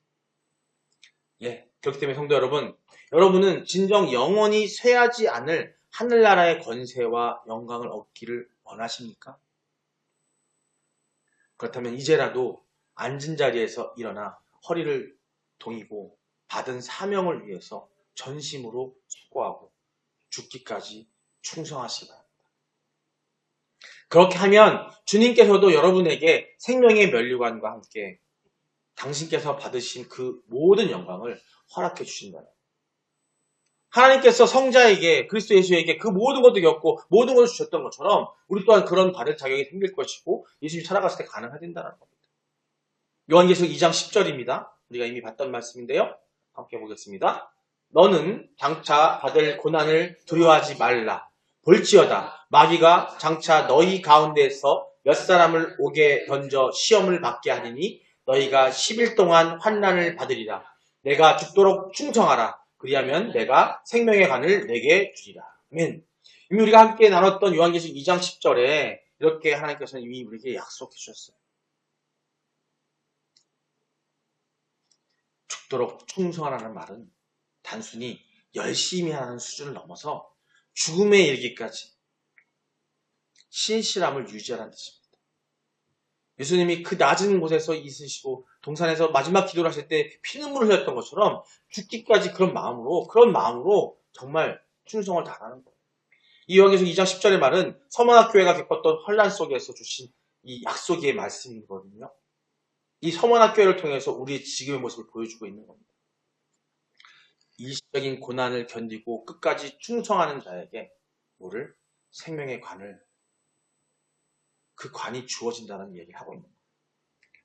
예, 그렇기 때문에 성도 여러분, 여러분은 진정 영원히 쇠하지 않을 하늘나라의 권세와 영광을 얻기를 원하십니까? 그렇다면 이제라도 앉은 자리에서 일어나 허리를 동이고 받은 사명을 위해서 전심으로 수고하고 죽기까지 충성하시기 바랍니다. 그렇게 하면 주님께서도 여러분에게 생명의 면류관과 함께 당신께서 받으신 그 모든 영광을 허락해 주신다. 하나님께서 성자에게, 그리스도 예수에게 그 모든 것도 겪고 모든 것을 주셨던 것처럼 우리 또한 그런 받을 자격이 생길 것이고 예수님이 살아갔을 때 가능하된다는 겁니다. 요한계시록 2장 10절입니다. 우리가 이미 봤던 말씀인데요. 함께 보겠습니다. 너는 장차 받을 고난을 두려워하지 말라. 볼지어다 마귀가 장차 너희 가운데에서 몇 사람을 옥에 던져 시험을 받게 하리니 너희가 10일 동안 환난을 받으리라. 내가 죽도록 충성하라. 그리하면 내가 생명의 관을 내게 주리라. 아멘. 이미 우리가 함께 나눴던 요한계시록 2장 10절에 이렇게 하나님께서는 이미 우리에게 약속해 주셨어요. 죽도록 충성하라는 말은 단순히 열심히 하는 수준을 넘어서 죽음에 이르기까지 신실함을 유지하라는 뜻입니다. 예수님이 그 낮은 곳에서 있으시고 동산에서 마지막 기도를 하실 때 피눈물을 흘렸던 것처럼 죽기까지 그런 마음으로 정말 충성을 다하는 거예요. 이 요한계시록 2장 10절의 말은 서머나 교회가 겪었던 혼란 속에서 주신 이 약속의 말씀이거든요. 이 서머나 교회를 통해서 우리의 지금의 모습을 보여주고 있는 겁니다. 일시적인 고난을 견디고 끝까지 충성하는 자에게 뭐를? 생명의 관을, 그 관이 주어진다는 얘기를 하고 있는 거예요.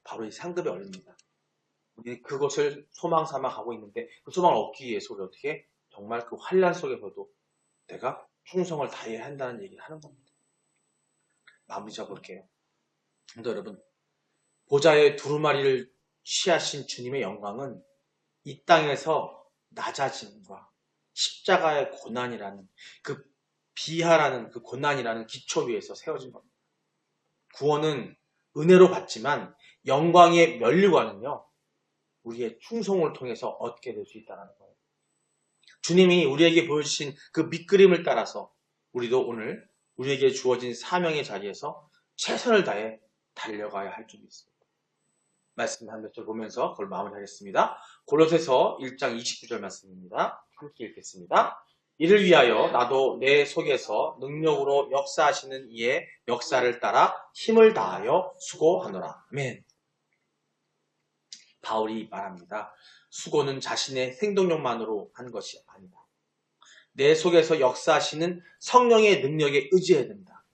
바로 이 상급의 얼입니다. 우리 그것을 소망 삼아 가고 있는데 그 소망을 얻기 위해서 우리 어떻게 정말 그 환란 속에서도 내가 충성을 다해야 한다는 얘기를 하는 겁니다. 마무리 잡을게요. 근데 여러분, 보좌의 두루마리를 취하신 주님의 영광은 이 땅에서 낮아짐과 십자가의 고난이라는 그 비하라는 그 고난이라는 기초 위에서 세워진 겁니다. 구원은 은혜로 받지만 영광의 면류관은요, 우리의 충성을 통해서 얻게 될 수 있다는 거예요. 주님이 우리에게 보여주신 그 밑그림을 따라서 우리도 오늘 우리에게 주어진 사명의 자리에서 최선을 다해 달려가야 할 점이 있습니다. 말씀 한 몇 절 보면서 그걸 마무리하겠습니다. 골로새서 1장 29절 말씀입니다. 함께 읽겠습니다. 이를 위하여 나도 내 속에서 능력으로 역사하시는 이의 역사를 따라 힘을 다하여 수고하노라. 아멘. 바울이 말합니다. 수고는 자신의 생동력만으로 한 것이 아니다. 내 속에서 역사하시는 성령의 능력에 의지해야 된다.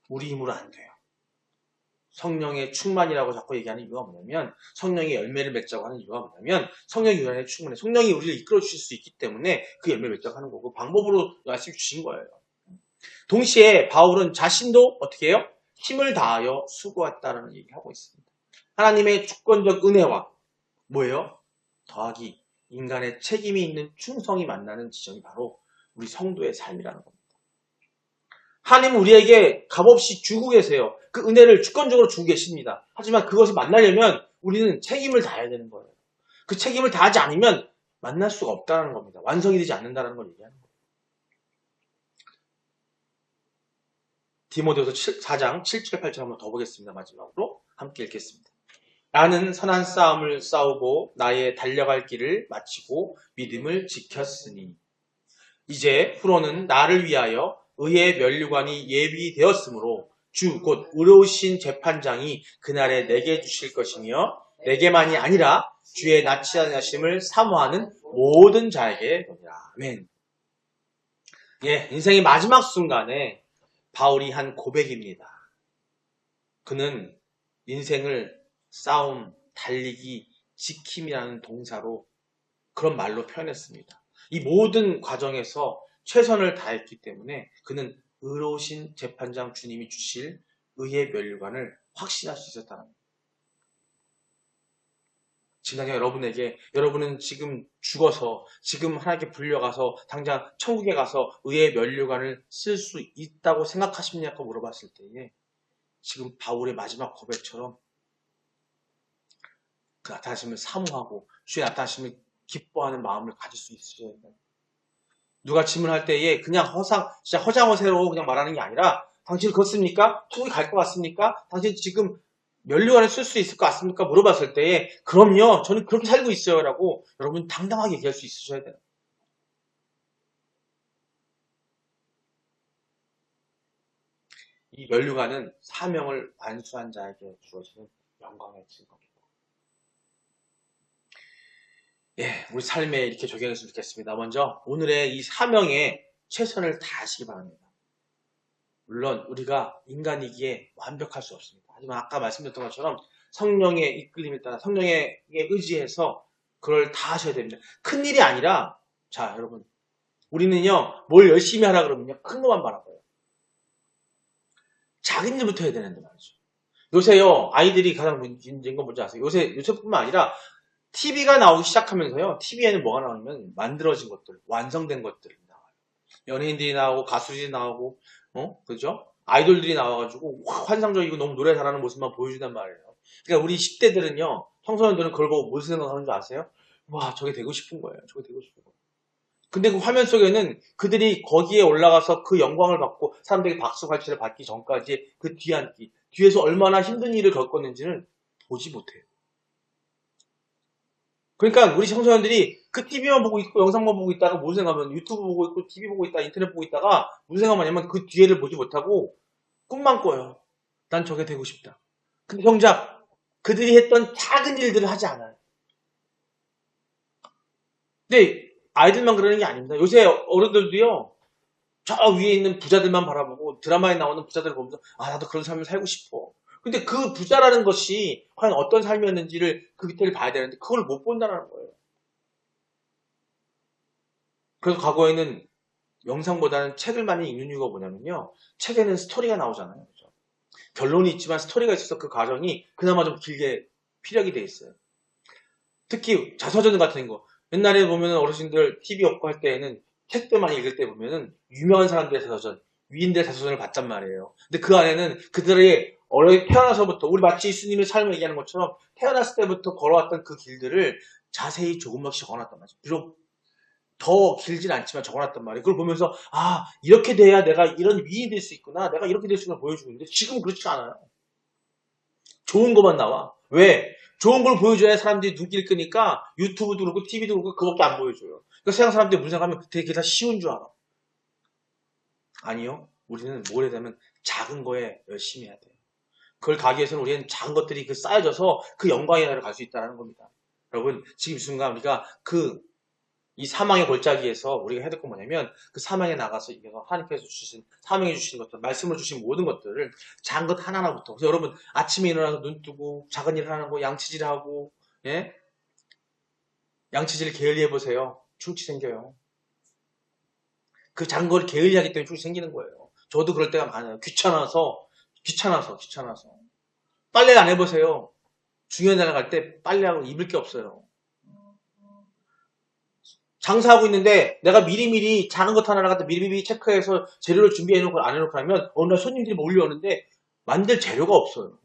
우리 힘으로 안 돼요. 성령의 충만이라고 자꾸 얘기하는 이유가 뭐냐면, 성령의 열매를 맺자고 하는 이유가 뭐냐면 성령의 유한에 충만해. 성령이 우리를 이끌어 주실 수 있기 때문에 그 열매를 맺자고 하는 거고, 방법으로 말씀을 주신 거예요. 동시에 바울은 자신도 어떻게 해요? 힘을 다하여 수고했다는 얘기하고 있습니다. 하나님의 주권적 은혜와 뭐예요? 더하기 인간의 책임이 있는 충성이 만나는 지점이 바로 우리 성도의 삶이라는 겁니다. 하나님은 우리에게 값없이 주고 계세요. 그 은혜를 주권적으로 주고 계십니다. 하지만 그것을 만나려면 우리는 책임을 다해야 되는 거예요. 그 책임을 다하지 않으면 만날 수가 없다는 겁니다. 완성이 되지 않는다는 걸 얘기하는 거예요. 디모데후서 4장 7절 8절 한번 더 보겠습니다. 마지막으로 함께 읽겠습니다. 나는 선한 싸움을 싸우고 나의 달려갈 길을 마치고 믿음을 지켰으니 이제 후로는 나를 위하여 의의 면류관이 예비되었으므로 주 곧 의로우신 재판장이 그날에 내게 주실 것이며 내게만이 아니라 주의 나치하심을 사모하는 모든 자에게 너니라. 아멘. 예, 인생의 마지막 순간에 바울이 한 고백입니다. 그는 인생을 싸움, 달리기, 지킴이라는 동사로 그런 말로 표현했습니다. 이 모든 과정에서 최선을 다했기 때문에 그는 의로우신 재판장 주님이 주실 의의 면류관을 확신할 수 있었다는 겁니다. 지금 당장 여러분에게 여러분은 지금 죽어서 지금 하나님께 불려가서 당장 천국에 가서 의의 면류관을 쓸 수 있다고 생각하십니까? 물어봤을 때에 지금 바울의 마지막 고백처럼 그 나타나심을 사모하고 주의 나타나심을 기뻐하는 마음을 가질 수 있으셔야 돼요. 누가 질문할 때에 그냥 진짜 허장허세로 그냥 말하는 게 아니라 당신 그렇습니까? 천국에 갈 것 같습니까? 당신 지금 면류관을 쓸 수 있을 것 같습니까? 물어봤을 때에 그럼요. 저는 그렇게 살고 있어요. 라고 여러분 당당하게 얘기할 수 있으셔야 돼요. 이 면류관은 사명을 완수한 자에게 주어지는 영광의 증거입니다. 예, 우리 삶에 이렇게 적용했으면 좋겠습니다. 먼저 오늘의 이 사명에 최선을 다하시기 바랍니다. 물론 우리가 인간이기에 완벽할 수 없습니다. 하지만 아까 말씀드렸던 것처럼 성령의 이끌림에 따라 성령에 의지해서 그걸 다 하셔야 됩니다. 큰일이 아니라 자 여러분 우리는요 뭘 열심히 하라 그러면요 큰 것만 바라봐요. 작은 일부터 해야 되는데 말이죠. 요새요 아이들이 가장 문제인 건 뭔지 아세요? 요새뿐만 아니라 TV가 나오기 시작하면서요 TV에는 뭐가 나오냐면 만들어진 것들 완성된 것들이 나와요. 연예인들이 나오고 가수들이 나오고 그죠? 아이돌들이 나와가지고 환상적이고 너무 노래 잘하는 모습만 보여준단 말이에요. 그러니까 우리 10대들은요 청소년들은 그걸 보고 무슨 생각하는 줄 아세요? 와 저게 되고 싶은 거예요. 저게 되고 싶은 거예요. 근데 그 화면 속에는 그들이 거기에 올라가서 그 영광을 받고 사람들에게 박수갈채를 받기 전까지 그 뒤안기 뒤에서 얼마나 힘든 일을 겪었는지는 보지 못해요. 그러니까 우리 청소년들이 그 TV만 보고 있고 영상만 보고 있다가 무슨 생각하면 유튜브 보고 있고 TV 보고 있다 인터넷 보고 있다가 무슨 생각만 하냐면 그 뒤에를 보지 못하고 꿈만 꿔요. 난 저게 되고 싶다. 근데 정작 그들이 했던 작은 일들을 하지 않아요. 근데 아이들만 그러는 게 아닙니다. 요새 어른들도요. 저 위에 있는 부자들만 바라보고 드라마에 나오는 부자들을 보면서 아 나도 그런 삶을 살고 싶어. 근데 그 부자라는 것이 과연 어떤 삶이었는지를 그 밑에를 봐야 되는데 그걸 못 본다는 거예요. 그래서 과거에는 영상보다는 책을 많이 읽는 이유가 뭐냐면요. 책에는 스토리가 나오잖아요. 그죠? 결론이 있지만 스토리가 있어서 그 과정이 그나마 좀 길게 피력이 돼 있어요. 특히 자서전 같은 거. 옛날에 보면 어르신들 TV 없고 할 때에는 책들 많이 읽을 때 보면은 유명한 사람들의 자서전, 위인들의 자서전을 봤단 말이에요. 근데 그 안에는 그들의 태어나서부터 우리 마치 예수님의 삶을 얘기하는 것처럼 태어났을 때부터 걸어왔던 그 길들을 자세히 조금씩 적어놨단 말이죠. 비록 더 길진 않지만 적어놨단 말이에요. 그걸 보면서 아 이렇게 돼야 내가 이런 위인이 될 수 있구나. 내가 이렇게 될 수 있구나 보여주고 있는데 지금 그렇지 않아요. 좋은 것만 나와. 왜? 좋은 걸 보여줘야 사람들이 눈길 끄니까 유튜브도 그렇고 TV도 그렇고 그것밖에 안 보여줘요. 그러니까 세상 사람들이 무슨 생각하면 되게 다 쉬운 줄 알아. 아니요. 우리는 뭘 해야 되면 작은 거에 열심히 해야 돼요. 그걸 가기 위해서는 우리는 작은 것들이 쌓여져서 그 영광의 나라를 갈 수 있다는 겁니다. 여러분 지금 이 순간 우리가 이 사망의 골짜기에서 우리가 해야 될 건 뭐냐면 그 사망에 나가서 이겨서 하나님께서 주신 사명해 주신 것들 말씀을 주신 모든 것들을 작은 것 하나하나부터 그래서 여러분 아침에 일어나서 눈 뜨고 작은 일 하는 거 양치질하고 예? 양치질 게을리 해보세요. 충치 생겨요. 그 작은 걸 게을리 하기 때문에 충치 생기는 거예요. 저도 그럴 때가 많아요. 귀찮아서 빨래를 안 해보세요. 중요한 날 갈 때 빨래하고 입을 게 없어요. 장사하고 있는데 내가 미리미리 작은 것 하나 갖다 미리미리 체크해서 재료를 준비해놓고 안 해놓고 하면 어느 날 손님들이 몰려오는데 만들 재료가 없어요.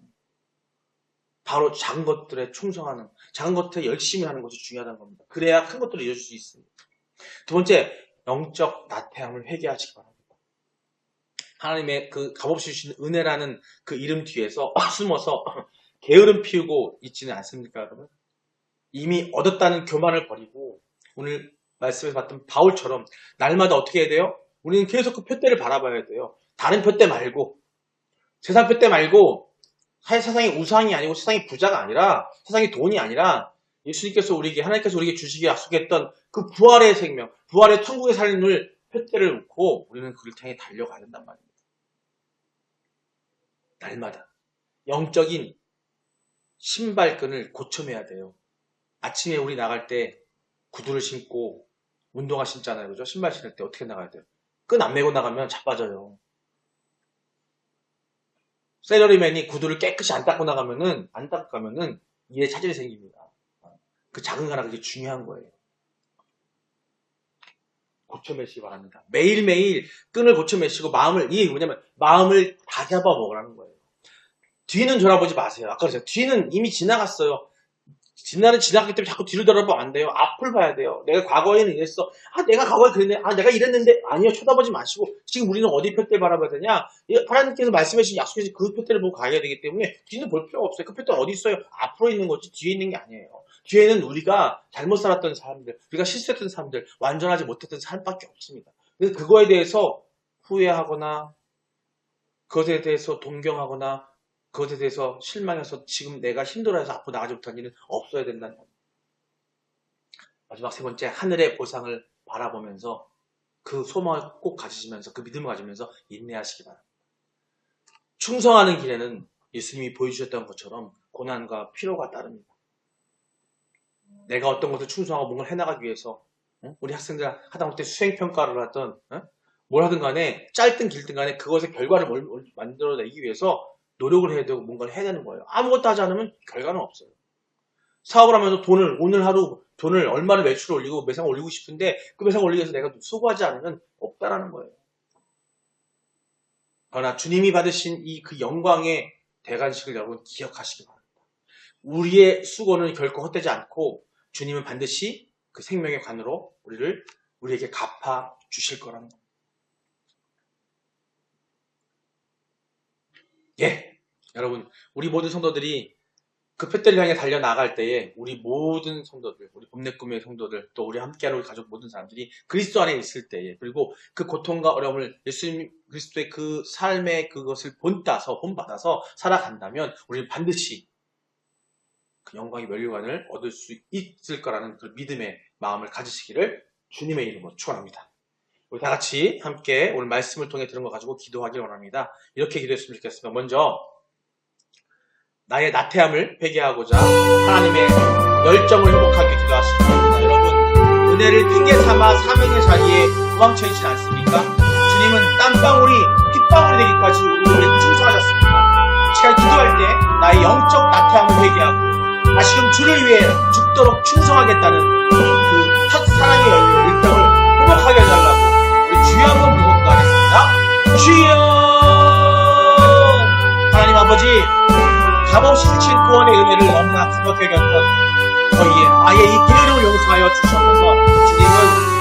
바로 작은 것들에 충성하는 작은 것들에 열심히 하는 것이 중요하다는 겁니다. 그래야 큰 것들을 이뤄줄 수 있습니다. 두 번째 영적 나태함을 회개하시기 바랍니다. 하나님의 그 값없이 주신 은혜라는 그 이름 뒤에서 숨어서 게으름 피우고 있지는 않습니까 여러분? 이미 얻었다는 교만을 버리고 오늘 말씀에서 봤던 바울처럼 날마다 어떻게 해야 돼요? 우리는 계속 그 표대를 바라봐야 돼요. 다른 표대 말고 세상 표대 말고 세상이 우상이 아니고 세상이 부자가 아니라 세상이 돈이 아니라 예수님께서 하나님께서 우리에게 주시기 약속했던 그 부활의 생명, 부활의 천국의 삶을 표대를 놓고 우리는 그를 향해 달려가야 된단 말입니다. 날마다 영적인 신발끈을 고쳐매야 돼요. 아침에 우리 나갈 때 구두를 신고 운동화 신잖아요. 그죠? 신발 신을 때 어떻게 나가야 돼요? 끈 안 매고 나가면 자빠져요. 셀러리맨이 구두를 깨끗이 안 닦고 가면은 일에 차질이 생깁니다. 그 작은 거 하나 그게 중요한 거예요. 고쳐매시기 바랍니다. 매일매일 끈을 고쳐매시고 이게 뭐냐면 마음을 다잡아 먹으라는 거예요. 뒤는 돌아보지 마세요. 아까 그랬어요. 뒤는 이미 지나갔어요. 지나갔기 때문에 자꾸 뒤를 돌아보면 안 돼요. 앞을 봐야 돼요. 내가 과거에는 이랬어. 내가 과거에 그랬네. 내가 이랬는데. 아니요. 쳐다보지 마시고 지금 우리는 어디 표대를 바라봐야 되냐. 하나님께서 말씀해주신 약속해주신 그 표대를 보고 가야 되기 때문에 뒤는 볼 필요가 없어요. 그 표대 어디 있어요? 앞으로 있는 거지 뒤에 있는 게 아니에요. 뒤에는 우리가 잘못 살았던 사람들, 우리가 실수했던 사람들, 완전하지 못했던 사람밖에 없습니다. 그래서 그거에 대해서 후회하거나 그것에 대해서 동경하거나 그것에 대해서 실망해서 지금 내가 힘들어해서 앞으로 나가지 못한 일은 없어야 된다는 겁니다. 마지막 세 번째, 하늘의 보상을 바라보면서 그 소망을 꼭 가지시면서 그 믿음을 가지면서 인내하시기 바랍니다. 충성하는 길에는 예수님이 보여주셨던 것처럼 고난과 피로가 따릅니다. 내가 어떤 것을 충성하고 뭔가를 해나가기 위해서 우리 학생들 하다못해 수행평가를 하든 뭘 하든 간에 짧든 길든 간에 그것의 결과를 만들어내기 위해서 노력을 해야 되고 뭔가를 해야 되는 거예요. 아무것도 하지 않으면 결과는 없어요. 사업을 하면서 오늘 하루 돈을 얼마를 매출을 올리고 매상을 올리고 싶은데 그 매상을 올리기 위해서 내가 수고하지 않으면 없다라는 거예요. 그러나 주님이 받으신 그 영광의 대관식을 여러분 기억하시기 바랍니다. 우리의 수고는 결코 헛되지 않고 주님은 반드시 그 생명의 관으로 우리에게 갚아 주실 거라는 겁니다. 여러분, 우리 모든 성도들이 그 표대를 향해 달려나갈 때에 우리 모든 성도들, 우리 봄내 꿈의 성도들, 또 우리 함께하는 우리 가족 모든 사람들이 그리스도 안에 있을 때에, 그리고 그 고통과 어려움을 예수님 그리스도의 그 삶의 그것을 본받아서 살아간다면 우리는 반드시 그 영광의 면류관을 얻을 수 있을 거라는 그 믿음의 마음을 가지시기를 주님의 이름으로 축원합니다. 우리 다 같이 함께 오늘 말씀을 통해 들은 거 가지고 기도하길 원합니다. 이렇게 기도했으면 좋겠습니다. 먼저 나의 나태함을 회개하고자 하나님의 열정을 회복하게 기도하시기 바랍니다. 여러분, 은혜를 핑계 삼아 사명의 자리에 도망쳐 있지 않습니까? 주님은 땀방울이 핏방울이 되기까지 우리를 충성하셨습니다. 제가 기도할 때 나의 영적 나태함을 회개하고 다시금 주를 위해 죽도록 충성하겠다는 그 첫 사랑의 열정을 회복하게 해달라고 우리 주여 한번 부르고 기도하겠습니다. 주여! 하나님 아버지, 값없이 주신 구원의 은혜를 너무나 부족하게 여겼던 아예 이 게으름을 용서하여 주셔서 주님은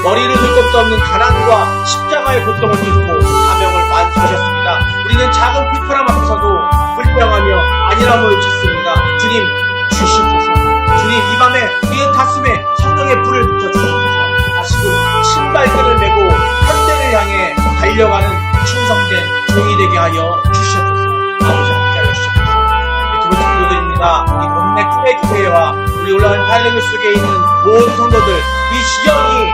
머리를 들 것도 없는 가난과 십자가의 고통을 뚫고 사명을 완수하셨습니다. 우리는 작은 불편함 앞에서도 불평하며 아니라고 외쳤습니다. 주님 주시옵소서. 주님 이 밤에 우리의 가슴에 성령의 불을 붙여주시옵소서. 다시금 신발끈을 메고 현대를 향해 달려가는 충성된 종이 되게 하여 주시옵소서. 아버지 함께하여 주시옵소서. 두 번째 기도드립니다. 우리 봄내 꿈의 교회와 우리 올라간 팔레교 속에 있는 모든 성도들 이 시경이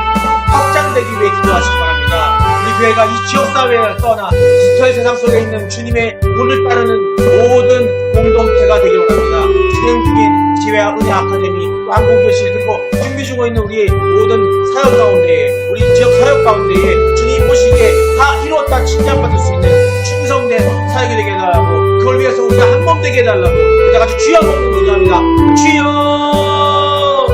확장되기 위해 기도하시기 바랍니다. 우리 교회가 이 지역사회를 떠나 디지털 세상 속에 있는 주님의 꿈을 따르는 모든 공동체가 되기를 원합니다. 진행 중인 지회와 은혜 아카데미, 또 한국교실, 그리고 준비 중에 있는 우리 모든 사역 가운데에, 우리 지역 사역 가운데에 주님 보시기에 다 이루었다 칭찬받을 수 있는 충성된 사역이 되게 해달라고, 그걸 위해서 우리가 한 몸 되게 해달라고 우리가 같이 주여 한번 기도합니다. 주여!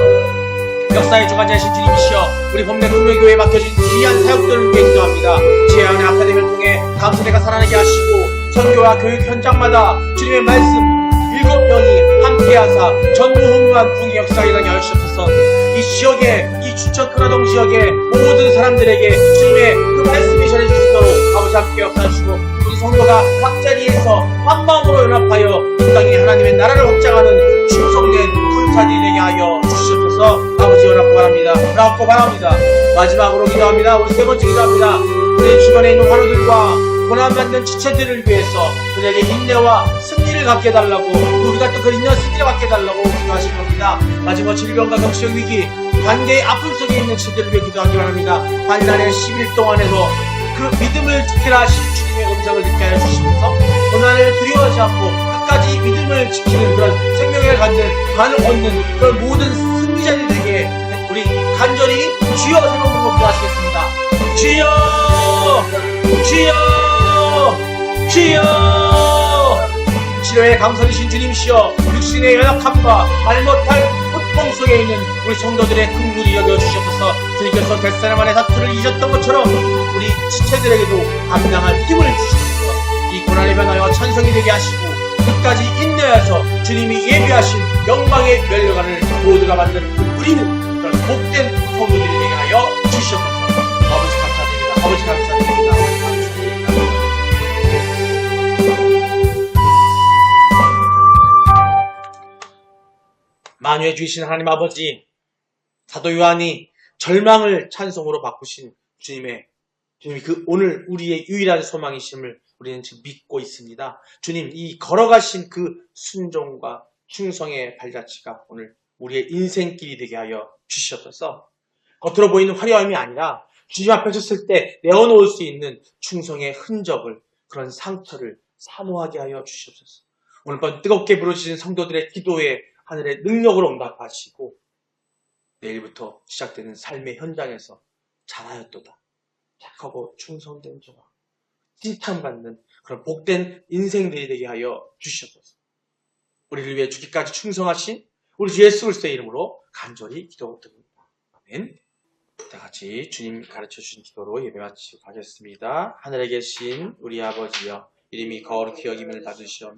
역사의 주관자이신 주님이시여, 우리 봄내 꿈의교회에 맡겨진 귀한 사역들을 위해 기도합니다. 지혜와 은혜 아카데미를 통해 다음 세대가 살아나게 하시고 선교와 교육 현장마다 주님의 말씀 7명이 함께하사 전무후무한 부흥의 역사가 일어나게 하시옵소서. 이 지역에, 이 주천 크라동 지역의 모든 사람들에게 주님의 그 말씀이 전해주시도록 아버지 함께 역사하시고 우리 성도가 각 자리에서 한 마음으로 연합하여 이 땅에 하나님의 나라를 확장하는 충성된 군사들이 되게 하여 주시옵소서. 아버지 연합 바랍니다. 연합 바랍니다. 마지막으로 기도합니다. 우리 세 번째 기도합니다. 우리 주변에 있는 환우들과 고난받는 지체들을 위해서 그들에게 인내와 승리를 갖게 해달라고, 우리가 또 그 인내와 승리를 갖게 해달라고 기도하신 겁니다. 마지막 질병과 정치적 위기, 관계의 아픔 속에 있는 지체들을 위해 기도하기 바랍니다. 환란의 10일 동안에도 그 믿음을 지키라 하신 주님의 음성을 듣게 하여 주시면서 고난을 두려워하지 않고 끝까지 믿음을 지키는 그런 생명을 갖는, 관을 얻는 그런 모든 승리자들에게 우리 간절히 주여 세번 부르고 기도하시겠습니다. 주여! 주여! 주여! 치료의 강선이신 주님이시여, 육신의 연약함과 말 못할 고통 속에 있는 우리 성도들의 긍휼히 여겨주셔서 주님께서 겟세마네 사투를 이셨던 것처럼 우리 지체들에게도 감당할 힘을 주셔서 이 고난의 변화와 찬성이 되게 하시고 끝까지 인내하여서 주님이 예비하신 영광의 멸류관을 모두가 받는 우리는 그런 복된 성도들이 되게 하여 주시옵소서. 아버지 감사드립니다. 아버지 감사드립니다. 아버지 감사드립니다. 만유해 주신 하나님 아버지, 사도 요한이 절망을 찬송으로 바꾸신 주님이 그 오늘 우리의 유일한 소망이심을 우리는 지금 믿고 있습니다. 주님, 이 걸어가신 그 순종과 충성의 발자취가 오늘 우리의 인생길이 되게 하여 주시옵소서. 겉으로 보이는 화려함이 아니라 주님 앞에 섰을 때 내어놓을 수 있는 충성의 흔적을, 그런 상처를 사모하게 하여 주시옵소서. 오늘 밤 뜨겁게 부르시는 성도들의 기도에 하늘의 능력으로 응답하시고 내일부터 시작되는 삶의 현장에서 잘하였도다, 착하고 충성된 자가 칭찬받는 그런 복된 인생들이 되게 하여 주시옵소서. 우리를 위해 죽기까지 충성하신 우리 주 예수 그리스도의 이름으로 간절히 기도드립니다. 아멘. 다 같이 주님 가르쳐주신 기도로 예배 마치고 가겠습니다. 하늘에 계신 우리 아버지여, 이름이 거룩히 여김을 받으시오며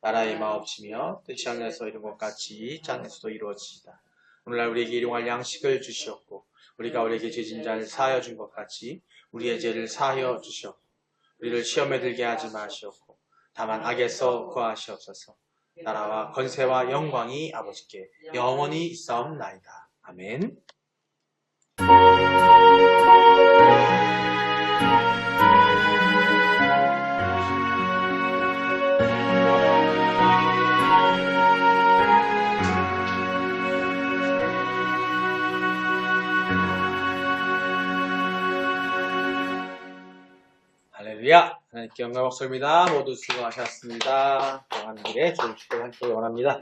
나라의 마옵시며 뜻이 하늘에서 이룬 것 같이 땅에서도 이루어지이다. 오늘날 우리에게 일용할 양식을 주시옵고 우리가 우리에게 죄진 자를 사하여 준 것 같이 우리의 죄를 사하여 주시옵고 우리를 시험에 들게 하지 마시옵고 다만 악에서 구하시옵소서. 나라와 권세와 영광이 아버지께 영원히 있사옵나이다. 아멘. 할렐루야. 하나님께 영광 목소리입니다. 모두 수고하셨습니다. 하는 길에 좋은 축복을 하시길 원합니다.